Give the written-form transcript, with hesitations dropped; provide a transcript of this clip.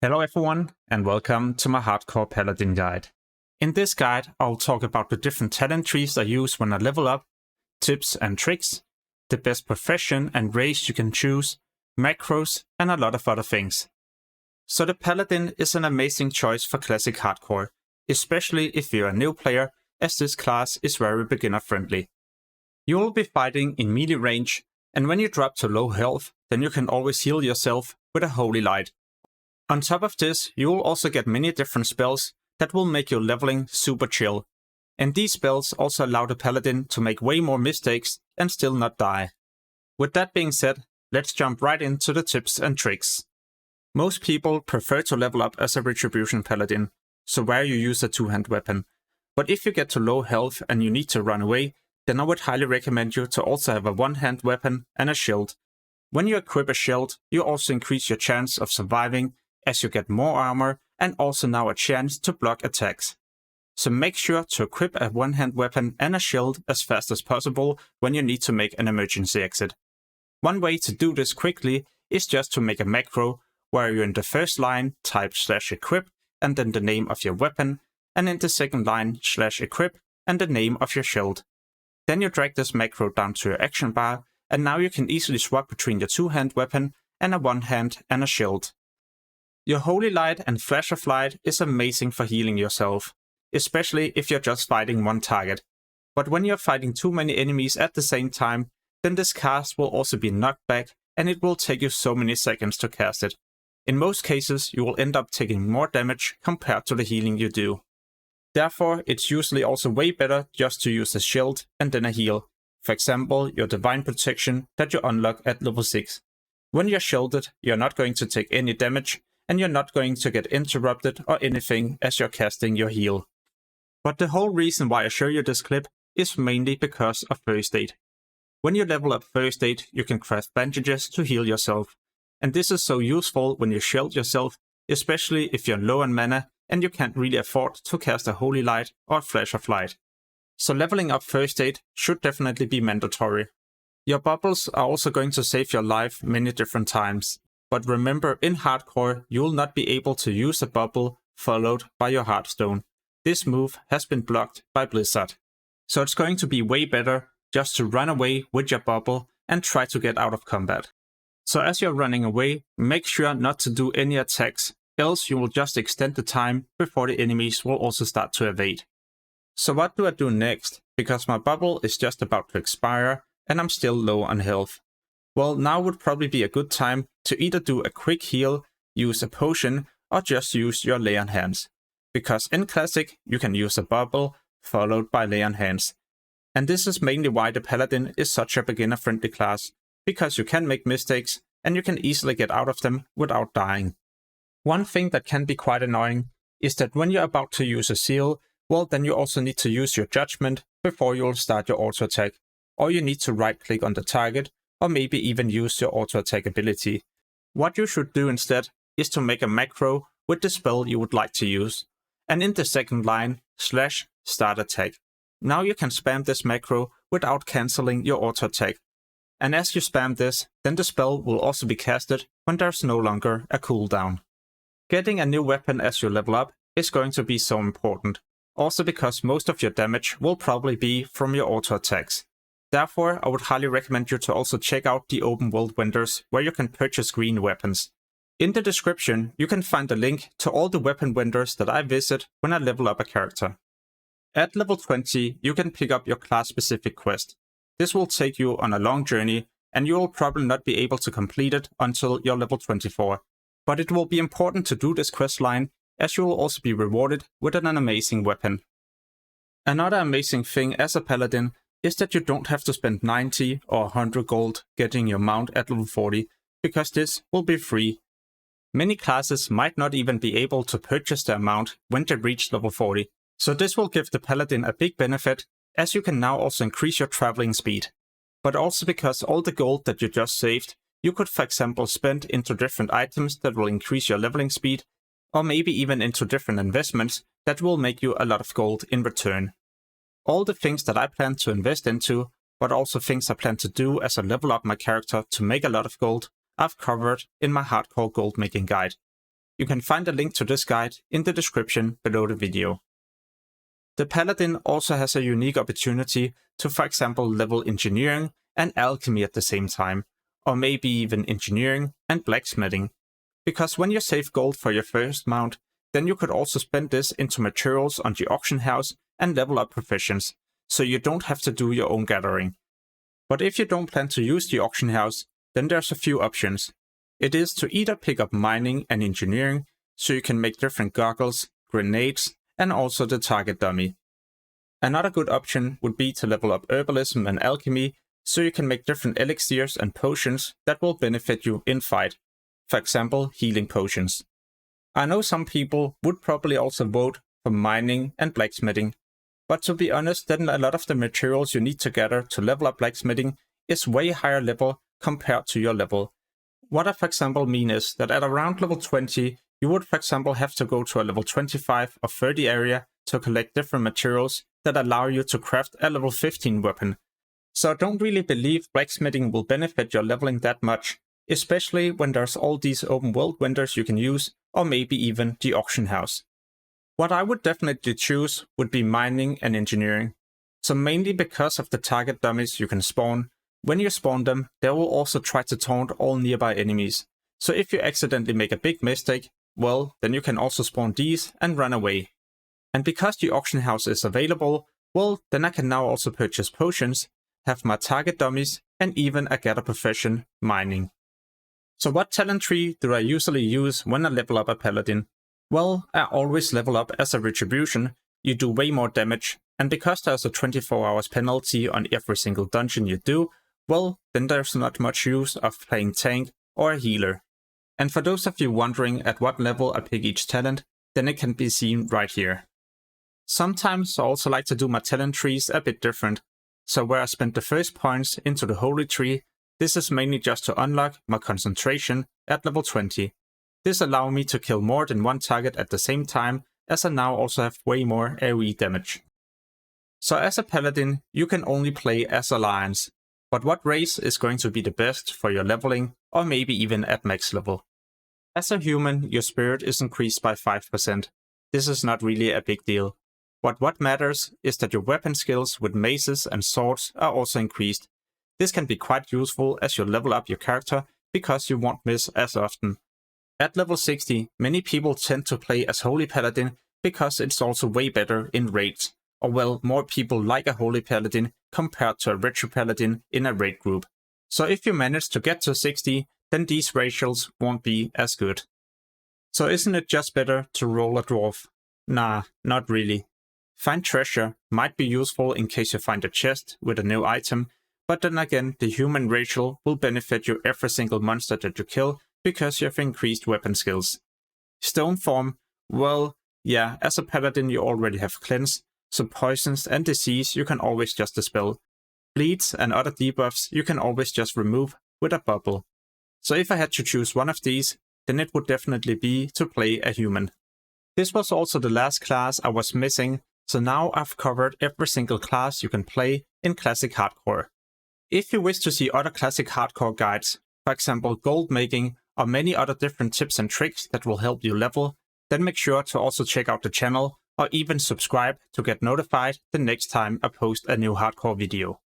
Hello everyone, and welcome to my Hardcore Paladin guide. In this guide, I'll talk about the different talent trees I use when I level up, tips and tricks, the best profession and race you can choose, macros, and a lot of other things. So the Paladin is an amazing choice for classic hardcore, especially if you're a new player, as this class is very beginner friendly. You will be fighting in melee range, and when you drop to low health, then you can always heal yourself with a Holy Light. On top of this, you will also get many different spells that will make your leveling super chill. And these spells also allow the Paladin to make way more mistakes and still not die. With that being said, let's jump right into the tips and tricks. Most people prefer to level up as a Retribution Paladin, so where you use a two-hand weapon. But if you get to low health and you need to run away, then I would highly recommend you to also have a one-hand weapon and a shield. When you equip a shield, you also increase your chance of surviving as you get more armor and also now a chance to block attacks. So make sure to equip a one-hand weapon and a shield as fast as possible when you need to make an emergency exit. One way to do this quickly is just to make a macro where you in the first line type /equip and then the name of your weapon, and in the second line /equip and the name of your shield. Then you drag this macro down to your action bar, and now you can easily swap between your two-hand weapon and a one-hand and a shield. Your Holy Light and Flash of Light is amazing for healing yourself, especially if you're just fighting one target. But when you're fighting too many enemies at the same time, then this cast will also be knocked back and it will take you so many seconds to cast it. In most cases, you will end up taking more damage compared to the healing you do. Therefore, it's usually also way better just to use a shield and then a heal. For example, your Divine Protection that you unlock at level 6. When you're shielded, you're not going to take any damage, and you're not going to get interrupted or anything as you're casting your heal. But the whole reason why I show you this clip is mainly because of First Aid. When you level up First Aid, you can craft bandages to heal yourself. And this is so useful when you shield yourself, especially if you're low on mana and you can't really afford to cast a Holy Light or a Flash of Light. So leveling up First Aid should definitely be mandatory. Your bubbles are also going to save your life many different times. But remember, in hardcore, you will not be able to use a bubble followed by your Hearthstone. This move has been blocked by Blizzard. So it's going to be way better just to run away with your bubble and try to get out of combat. So as you're running away, make sure not to do any attacks, else you will just extend the time before the enemies will also start to evade. So what do I do next? Because my bubble is just about to expire and I'm still low on health. Well, now would probably be a good time to either do a quick heal, use a potion, or just use your Lay on Hands. Because in Classic, you can use a bubble followed by Lay on Hands. And this is mainly why the Paladin is such a beginner-friendly class, because you can make mistakes and you can easily get out of them without dying. One thing that can be quite annoying is that when you're about to use a seal, well, then you also need to use your Judgment before you'll start your auto attack, or you need to right-click on the target, or maybe even use your auto-attack ability. What you should do instead is to make a macro with the spell you would like to use, and in the second line, /start attack. Now you can spam this macro without cancelling your auto-attack. And as you spam this, then the spell will also be casted when there's no longer a cooldown. Getting a new weapon as you level up is going to be so important, also because most of your damage will probably be from your auto-attacks. Therefore, I would highly recommend you to also check out the open world vendors where you can purchase green weapons. In the description, you can find a link to all the weapon vendors that I visit when I level up a character. At level 20, you can pick up your class-specific quest. This will take you on a long journey, and you will probably not be able to complete it until you're level 24. But it will be important to do this quest line, as you will also be rewarded with an amazing weapon. Another amazing thing as a Paladin is that you don't have to spend 90 or 100 gold getting your mount at level 40, because this will be free. Many classes might not even be able to purchase their mount when they reach level 40, so this will give the Paladin a big benefit, as you can now also increase your traveling speed. But also because all the gold that you just saved, you could for example spend into different items that will increase your leveling speed, or maybe even into different investments that will make you a lot of gold in return. All the things that I plan to invest into, but also things I plan to do as I level up my character to make a lot of gold, I've covered in my hardcore gold making guide. You can find a link to this guide in the description below the video. The Paladin also has a unique opportunity to, for example, level engineering and alchemy at the same time, or maybe even engineering and blacksmithing. Because when you save gold for your first mount, then you could also spend this into materials on the auction house and level up professions, so you don't have to do your own gathering. But if you don't plan to use the auction house, then there's a few options. It is to either pick up mining and engineering, so you can make different goggles, grenades, and also the target dummy. Another good option would be to level up herbalism and alchemy, so you can make different elixirs and potions that will benefit you in fight. For example, healing potions. I know some people would probably also vote for mining and blacksmithing, but to be honest, then a lot of the materials you need to gather to level up blacksmithing is way higher level compared to your level. What I for example mean is that at around level 20, you would for example have to go to a level 25 or 30 area to collect different materials that allow you to craft a level 15 weapon. So I don't really believe blacksmithing will benefit your leveling that much, especially when there's all these open world vendors you can use, or maybe even the auction house. What I would definitely choose would be mining and engineering. So mainly because of the target dummies you can spawn. When you spawn them, they will also try to taunt all nearby enemies. So if you accidentally make a big mistake, well, then you can also spawn these and run away. And because the auction house is available, well, then I can now also purchase potions, have my target dummies, and even a gather profession, mining. So what talent tree do I usually use when I level up a Paladin? Well, I always level up as a retribution. You do way more damage, and because there's a 24 hours penalty on every single dungeon you do, well, then there's not much use of playing tank or a healer. And for those of you wondering at what level I pick each talent, then it can be seen right here. Sometimes I also like to do my talent trees a bit different. So where I spend the first points into the holy tree, this is mainly just to unlock my concentration at level 20. This allows me to kill more than one target at the same time, as I now also have way more AoE damage. So as a Paladin, you can only play as Alliance. But what race is going to be the best for your leveling, or maybe even at max level? As a human, your spirit is increased by 5%. This is not really a big deal. But what matters is that your weapon skills with maces and swords are also increased. This can be quite useful as you level up your character, because you won't miss as often. At level 60, many people tend to play as Holy Paladin because it's also way better in raids. Or well, more people like a Holy Paladin compared to a Retro Paladin in a raid group. So if you manage to get to 60, then these ratios won't be as good. So isn't it just better to roll a dwarf? Nah, not really. Find treasure might be useful in case you find a chest with a new item, but then again the human ratio will benefit you every single monster that you kill because you have increased weapon skills. Stone form, well, yeah, as a Paladin you already have cleanse, so poisons and disease you can always just dispel. Bleeds and other debuffs you can always just remove with a bubble. So if I had to choose one of these, then it would definitely be to play a human. This was also the last class I was missing, so now I've covered every single class you can play in Classic Hardcore. If you wish to see other Classic Hardcore guides, for example gold making or many other different tips and tricks that will help you level, then make sure to also check out the channel or even subscribe to get notified the next time I post a new hardcore video.